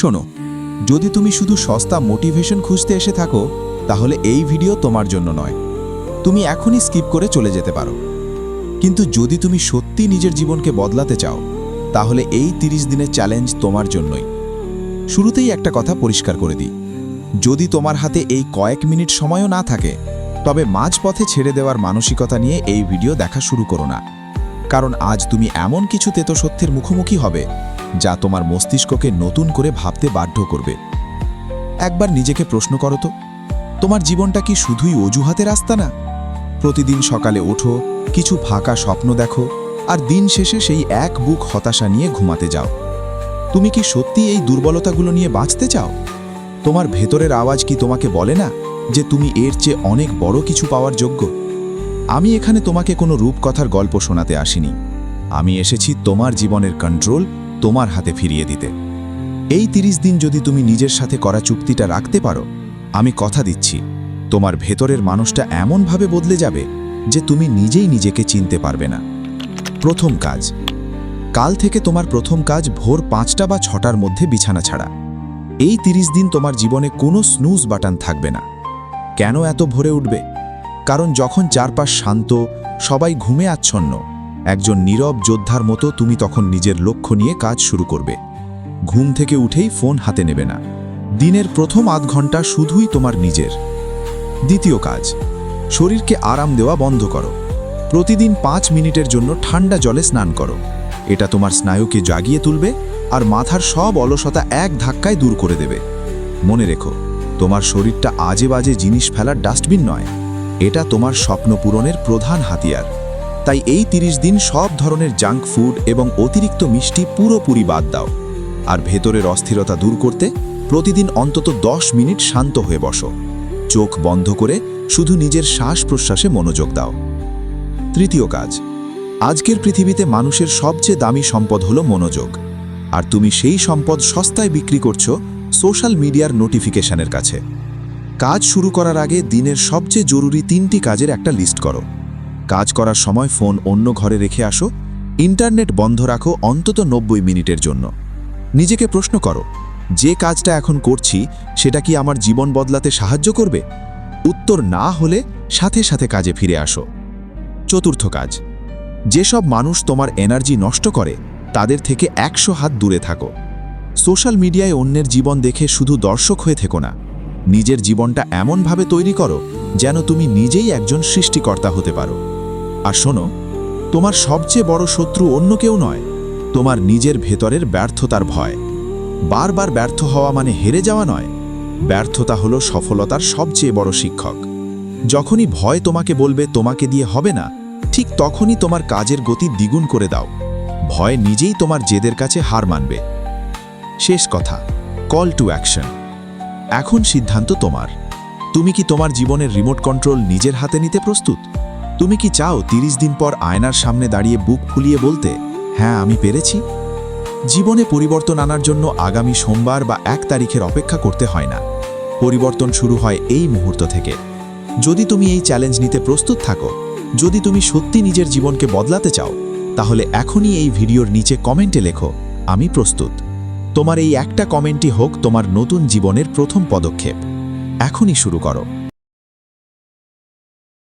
শোনো, যদি তুমি শুধু সস্তা মোটিভেশন খুঁজতে এসে থাকো তাহলে এই ভিডিও তোমার জন্য নয়। তুমি এখনই স্কিপ করে চলে যেতে পারো। কিন্তু যদি তুমি সত্যি নিজের জীবনকে বদলাতে চাও তাহলে এই 30 দিনের চ্যালেঞ্জ তোমার জন্যই। শুরুতেই একটা কথা পরিষ্কার করে দিই, যদি তোমার হাতে এই কয়েক মিনিট সময়ও না থাকে তবে মাঝপথে ছেড়ে দেওয়ার মানসিকতা নিয়ে এই ভিডিও দেখা শুরু করো না। কারণ আজ তুমি এমন কিছু তেতো সত্যের মুখোমুখি হবে যা তোমার মস্তিষ্ককে নতুন করে ভাবতে বাধ্য করবে। একবার নিজেকে প্রশ্ন করো তো, তোমার জীবনটা কি শুধুই অজুহাতে রাস্তা না? প্রতিদিন সকালে ওঠো, কিছু ফাঁকা স্বপ্ন দেখো, আর দিন শেষে সেই এক বুক হতাশা নিয়ে ঘুমাতে যাও। তুমি কি সত্যি এই দুর্বলতাগুলো নিয়ে বাঁচতে চাও? তোমার ভেতরের আওয়াজ কি তোমাকে বলে না যে তুমি এর চেয়ে অনেক বড় কিছু পাওয়ার যোগ্য? আমি এখানে তোমাকে কোনো রূপকথার গল্প শোনাতে আসিনি। আমি এসেছি তোমার জীবনের কন্ট্রোল তোমার হাতে ফিরিয়ে দিতে। এই 30 দিন যদি তুমি নিজের সাথে করা চুক্তিটা রাখতে পারো, আমি কথা দিচ্ছি তোমার ভেতরের মানুষটা এমনভাবে বদলে যাবে যে তুমি নিজেই নিজেকে চিনতে পারবে না। প্রথম কাজ, কাল থেকে তোমার প্রথম কাজ ভোর 5টা বা 6টার মধ্যে বিছানা ছাড়া। এই 30 দিন তোমার জীবনে কোনো স্নুজ বাটন থাকবে না। কেন এত ভোরে উঠবে? কারণ যখন চারপাশ শান্ত, সবাই ঘুমে আচ্ছন্ন, একজন নীরব যোদ্ধার মতো তুমি তখন নিজের লক্ষ্য নিয়ে কাজ শুরু করবে। ঘুম থেকে উঠেই ফোন হাতে নেবে না। দিনের প্রথম আধ ঘন্টা শুধুই তোমার নিজের। দ্বিতীয় কাজ, শরীরকে আরাম দেওয়া বন্ধ করো। প্রতিদিন 5 মিনিটের জন্য ঠান্ডা জলে স্নান করো। এটা তোমার স্নায়ুকে জাগিয়ে তুলবে আর মাথার সব অলসতা এক ধাক্কায় দূর করে দেবে। মনে রেখো, তোমার শরীরটা আজে বাজে জিনিস ফেলার ডাস্টবিন নয়, এটা তোমার স্বপ্ন পূরণের প্রধান হাতিয়ার। তাই এই 30 দিন সব ধরনের জাঙ্ক ফুড এবং অতিরিক্ত মিষ্টি পুরোপুরি বাদ দাও। আর ভেতরের অস্থিরতা দূর করতে প্রতিদিন অন্তত 10 মিনিট শান্ত হয়ে বসো। চোখ বন্ধ করে শুধু নিজের শ্বাস প্রশ্বাসে মনোযোগ দাও। তৃতীয় কাজ, আজকের পৃথিবীতে মানুষের সবচেয়ে দামি সম্পদ হলো মনোযোগ। আর তুমি সেই সম্পদ সস্তায় বিক্রি করছো সোশ্যাল মিডিয়ার নোটিফিকেশনের কাছে। কাজ শুরু করার আগে দিনের সবচেয়ে জরুরি 3টি কাজের একটা লিস্ট করো। কাজ করার সময় ফোন অন্য ঘরে রেখে আসো, ইন্টারনেট বন্ধ রাখো অন্তত 90 মিনিটের জন্য। নিজেকে প্রশ্ন করো, যে কাজটা এখন করছি সেটা কি আমার জীবন বদলাতে সাহায্য করবে? উত্তর না হলে সাথে সাথে কাজে ফিরে আসো। চতুর্থ কাজ, যেসব মানুষ তোমার এনার্জি নষ্ট করে তাদের থেকে 100 হাত দূরে থাকো। সোশ্যাল মিডিয়ায় অন্যের জীবন দেখে শুধু দর্শক হয়ে থেকো না, নিজের জীবনটা এমনভাবে তৈরি করো যেন তুমি নিজেই একজন সৃষ্টিকর্তা হতে পারো। আর শোনো, তোমার সবচেয়ে বড় শত্রু অন্য কেউ নয়, তোমার নিজের ভেতরের ব্যর্থতার ভয়। বারবার ব্যর্থ হওয়া মানে হেরে যাওয়া নয়, ব্যর্থতা হলো সফলতার সবচেয়ে বড় শিক্ষক। যখনই ভয় তোমাকে বলবে তোমাকে দিয়ে হবে না, ঠিক তখনই তোমার কাজের গতি দ্বিগুণ করে দাও। ভয় নিজেই তোমার জেদের কাছে হার মানবে। শেষ কথা, কল টু অ্যাকশন। এখন সিদ্ধান্ত তোমার। তুমি কি তোমার জীবনের রিমোট কন্ট্রোল নিজের হাতে নিতে প্রস্তুত? তুমি কি চাও 30 দিন পর আয়নার সামনে দাঁড়িয়ে বুক ফুলিয়ে বলতে, হ্যাঁ আমি পেরেছি? জীবনে পরিবর্তন আনার জন্য আগামী সোমবার বা 1 তারিখের অপেক্ষা করতে হয় না। পরিবর্তন শুরু হয় এই মুহূর্ত থেকে। যদি তুমি এই চ্যালেঞ্জ নিতে প্রস্তুত থাকো, যদি তুমি সত্যি নিজের জীবনকে বদলাতে চাও, তাহলে এখনই এই ভিডিওর নিচে কমেন্টে লেখো, আমি প্রস্তুত। তোমার এই একটা কমেন্টই হোক তোমার নতুন জীবনের প্রথম পদক্ষেপ। এখনই শুরু করো।